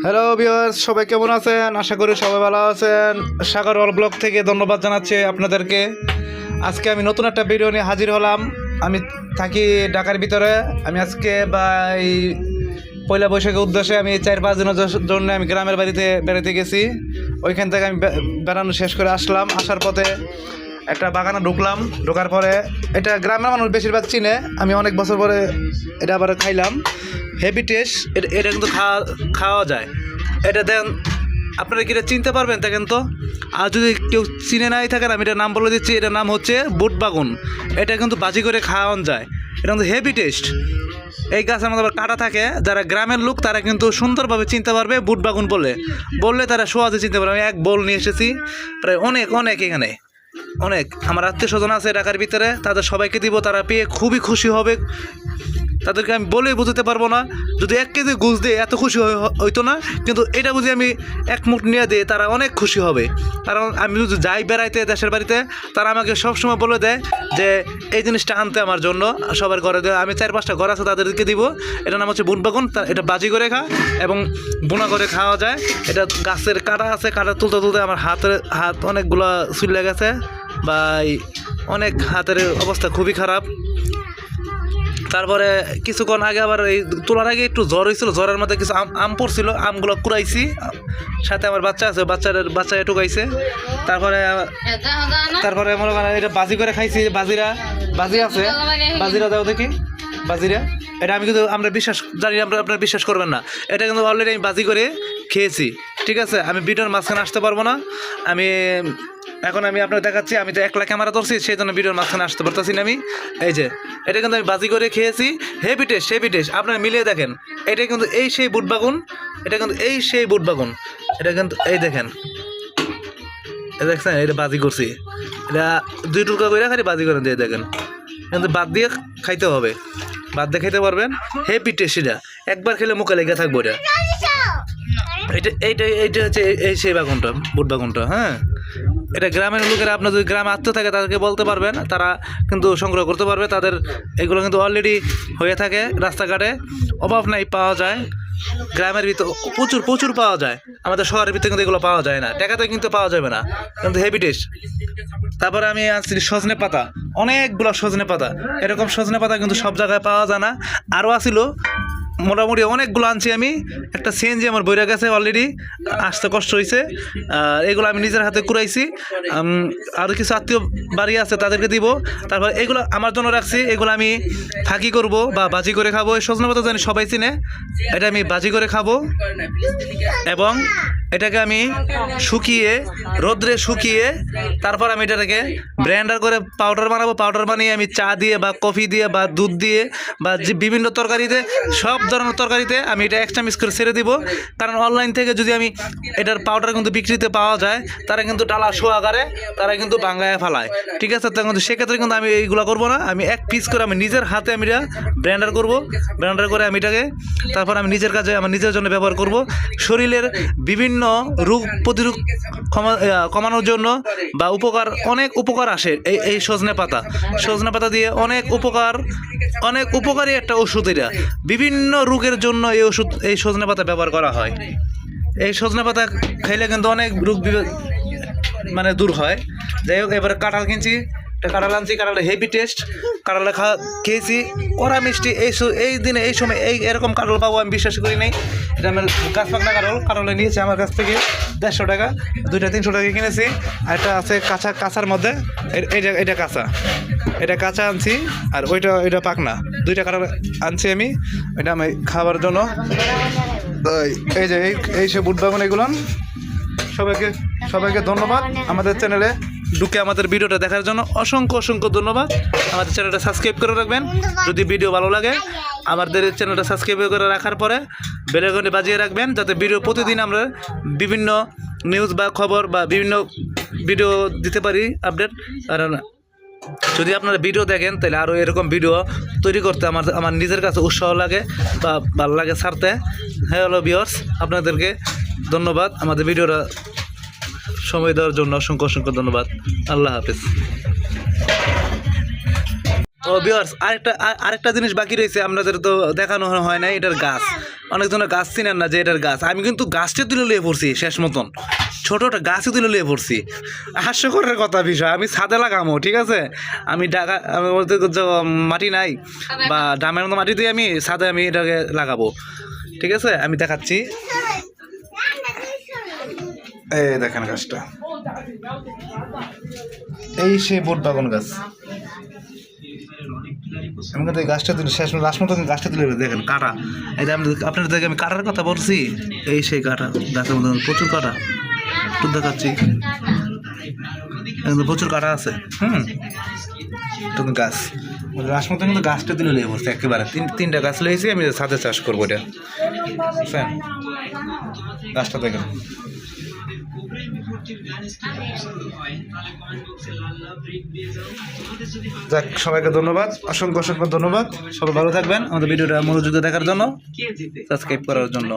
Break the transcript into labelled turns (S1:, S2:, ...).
S1: Hello viewers, সবাই কেমন আছেন? আশা করি সবাই ভালো আছেন। সাগর অল ব্লগ থেকে ধন্যবাদ জানাচ্ছি আপনাদেরকে। আজকে আমি নতুন একটা ভিডিও নিয়ে হাজির হলাম। আমি থাকি ঢাকার ভিতরে। আমি আজকে এই পয়লা বৈশাখের উদ্দেশ্যে আমি 4-5 দিনের জন্য আমি গ্রামের বাড়িতে বেড়াতে গেছি। ওইখান থেকে আমি বেড়ানো শেষ করে আসলাম। আসার পথে একটা বাগানে ঢুকলাম। ঢোকার পরে এটা গ্রামের মানুষ বেশিরভাগ চিনে। আমি অনেক বছর পরে এটা আবার খাইলাম। Heavy taste. এটা কিন্তু খাওয়া যায়। এটা দেন, আপনারা কি এটা চিনতে পারবেন দেখেন তো। আর যদি কেউ চিনে নাই থাকেন, আমি এটার নাম বলে দিচ্ছি। এটার নাম হচ্ছে বুট বাগুন। এটা কিন্তু বাজি করে খাওয়ানো যায়। এটা কিন্তু হেভি টেস্ট। এই গাছের মধ্যে আবার কাটা থাকে। যারা গ্রামের লোক তারা কিন্তু সুন্দরভাবে চিনতে পারবে বুট বাগুন বললে তারা সহজে চিনতে পারবে। আমি এক বোল নিয়ে এসেছি, প্রায় অনেক এখানে অনেক আমার আত্মীয় স্বজন আছে ঢাকার ভিতরে। তাদের সবাইকে দিব, তারা পেয়ে খুবই খুশি হবে। তাদেরকে আমি বলেই বুঝতে পারবো না। যদি 1 কেজি গুছ দিয়ে এত খুশি হইতো না, কিন্তু এটা বুঝি আমি 1 মুঠ নিয়ে দিই, তারা অনেক খুশি হবে। কারণ আমি যদি যাই বেড়াইতে দেশের বাড়িতে, তারা আমাকে সবসময় বলে দেয় যে এই জিনিসটা আনতে আমার জন্য। সবার ঘরে দেয়। আমি 4-5টা ঘর আছে, তাদেরকে দিব। এটার নাম হচ্ছে বুট বাগুন। এটা বাজি করে এবং বোনা করে খাওয়া যায়। এটা গাছের কাটা আছে, কাটা তুলতে আমার হাত অনেকগুলো চুলে গেছে। অনেক হাতের অবস্থা খুবই খারাপ। তারপরে কিছুক্ষণ আগে আবার এই তোলার আগে একটু জ্বর হয়েছিল। জ্বরের মধ্যে কিছু আম পড়ছিল, আমগুলো কুড়াইছি। সাথে আমার বাচ্চা আছে, বাচ্চা টুকাইছে। তারপরে মনে করেন এটা বাজি করে খাইছি। বাজি আছে, বাজিরা দাও দেখি। বাজিরা এটা আমি কিন্তু আমরা জানি আপনারা বিশ্বাস করবেন না। এটা কিন্তু অলরেডি আমি বাজি করে খেয়েছি। ঠিক আছে, আমি ভিডিওর মাঝখানে আসতে পারবো না। এখন আমি আপনাকে দেখাচ্ছি। আমি তো একলা ক্যামেরা ধরছি, সেই জন্য ভিডিওর মাঝখানে আসতে পারতেছি না আমি। এই যে এটা কিন্তু আমি বাজি করে খেয়েছি। Heavy taste. আপনারা মিলিয়ে দেখেন। এটা কিন্তু এই সেই বুট বাগুন। এটা কিন্তু এই দেখেন, দেখছেন? এটা বাজি করছি। এটা 2 টুকরা করে খালি বাজি করে দিয়ে দেখেন। কিন্তু বাদ দিয়ে খাইতে হবে, বাদ দিয়ে খাইতে পারবেন। Heavy taste. এটা একবার খেলে মুখে লেগে থাকবো। এইটা হচ্ছে এই সেই বাগুনটা, বুট বাগুনটা। হ্যাঁ, এটা গ্রামের লোকেরা, আপনার যদি গ্রামে আত্মীয় থাকে তাদেরকে বলতে পারবেন, তারা কিন্তু সংগ্রহ করতে পারবে। তাদের এগুলো কিন্তু অলরেডি হয়ে থাকে রাস্তাঘাটে, অভাব নাই, পাওয়া যায়। গ্রামের ভিতর প্রচুর পাওয়া যায়। আমাদের শহরের ভিতরে কিন্তু এগুলো পাওয়া যায় না, টাকাতে কিন্তু পাওয়া যাবে না, কিন্তু হেভি টেস্ট। তারপরে আমি আনছি সজনে পাতা, অনেকগুলো সজনে পাতা। এরকম সজনে পাতা কিন্তু সব জায়গায় পাওয়া যায় না। আরও আসিল, মোটামুটি অনেকগুলো আনছি আমি। একটা সিএনজি আমার বইরা গেছে অলরেডি, আসতে কষ্ট হয়েছে। এগুলো আমি নিজের হাতে কুড়াইছি। আরও কিছু আত্মীয় বাড়ি আছে, তাদেরকে দিব। তারপর এগুলো আমার জন্য রাখছি। এগুলো আমি ফাঁকি করব বা বাজি করে খাবো। এই সজনে পাতা জানি সবাই চিনে। এটা আমি বাজি করে খাবো এবং এটাকে আমি রোদ্রে শুকিয়ে তারপর আমি এটাকে ব্লেন্ডার করে পাউডার বানাবো। পাউডার বানিয়ে আমি চা দিয়ে বা কফি দিয়ে বা দুধ দিয়ে বা বিভিন্ন তরকারিতে, সব ধরনের তরকারিতে আমি এটা এক্সট্রা মিক্স করে ছেড়ে দিব। কারণ অনলাইন থেকে যদি আমি এটার পাউডার কিন্তু বিক্রিতে পাওয়া যায়, তারা কিন্তু ডালা সোয়াগারে তারা কিন্তু বাঙ্গায় ফেলায়। ঠিক আছে, তো কিন্তু সেক্ষেত্রে কিন্তু আমি এইগুলো করবো না। আমি 1 পিস করে আমি নিজের হাতে আমি এটা ব্লেন্ডার করবো। ব্লেন্ডার করে আমি এটাকে তারপর আমি নিজের কাজে আমার নিজের জন্য ব্যবহার করব। শরীরের বিভিন্ন রোগ প্রতিরোধ কমানোর জন্য বা অনেক উপকার আসে এই সজনে পাতা দিয়ে। অনেক উপকারী একটা ওষুধ। এটা বিভিন্ন রোগের জন্য এই সজনে পাতা ব্যবহার করা হয়। এই সজনে পাতা খাইলে কিন্তু অনেক রোগ দূর হয়। যাই হোক, এবারে কাঁঠাল কিনছি, কাঁঠালটা হেভি টেস্ট। কাঁঠালটা খেয়েছি, কড়া মিষ্টি। এই দিনে এই সময় এরকম কাঁঠাল পাবো আমি বিশ্বাস করি নাই। এটা আমার গাছ পাকনা কাঁঠালটা নিয়েছি আমার কাছ থেকে 150 টাকা, 2টা 300 টাকা কিনেছি। আর একটা আছে কাঁচার মধ্যে, এটা কাঁচা আনছি। আর ওইটা পাকনা, 2টা কাঁঠাল আনছি আমি। এটা আমি খাবার জন্য। এই যে এই সে বুট বাগুন, এগুলো সবাইকে ধন্যবাদ। আমাদের চ্যানেলে ঢুকে আমাদের ভিডিওটা দেখার জন্য অসংখ্য ধন্যবাদ। আমাদের চ্যানেলটা সাবস্ক্রাইব করে রাখবেন যদি ভিডিও ভালো লাগে। আমাদের চ্যানেলটা সাবস্ক্রাইব করে রাখার পরে বেল আইকনটি বাজিয়ে রাখবেন, যাতে ভিডিও প্রতিদিন আমরা বিভিন্ন নিউজ বা খবর বা বিভিন্ন ভিডিও দিতে পারি আপডেট। আর যদি আপনারা ভিডিও দেখেন, তাহলে আরও এরকম ভিডিও তৈরি করতে আমার নিজের কাছে উৎসাহ লাগে বা ভালো লাগে ছাড়তে। হ্যালো ভিউয়ার্স, আপনাদেরকে ধন্যবাদ আমাদের ভিডিওটা সময় দেওয়ার জন্য। অসংখ্য ধন্যবাদ। আল্লাহ হাফেজ। ও ভিউয়ার্স, আরেকটা জিনিস বাকি রয়েছে, আপনাদের তো দেখানো হয় না, এটার গাছ। অনেকজনের গাছ চিনেন না যে এটার গাছ। আমি কিন্তু গাছটা তুলে নিয়ে পড়ছি শেষ মতন, ছোটোটা গাছই তুলে নিয়ে পড়ছি। হাস্যকরের কথা বিষয়, আমি ছাদে লাগামো, ঠিক আছে? আমি আমার বলতে মাটি নাই বা ডামের মতো মাটি দিয়ে আমি ছাদে আমি এটাকে লাগাবো, ঠিক আছে? আমি দেখাচ্ছি, এই দেখেন গাছটা, এই সেই বোট বাগান গাছ। আমি কিন্তু এই গাছটা তুলে শেষ লাস্ট মতো গাছটা তুলে দেখেন কাটা। এই যে আপনাদের দেখে আমি কাটার কথা বলছি, এই সেই কাটা গাছের মধ্যে প্রচুর কাটা, একটু দেখাচ্ছি, প্রচুর কাটা আছে। গাছ লাস্ট মতো কিন্তু গাছটা তুলে নিয়ে পড়ছে একেবারে, তিনটা গাছ লেগেছি আমি ছাদে চাষ করবো এটা, বুঝছেন? গাছটা দেখেন। যাক, সবাইকে ধন্যবাদ, অসংখ্য অসংখ্য ধন্যবাদ। সবাই ভালো থাকবেন, আমাদের ভিডিওটা মনোযোগ দেখার জন্য, সাবস্ক্রাইব করার জন্য।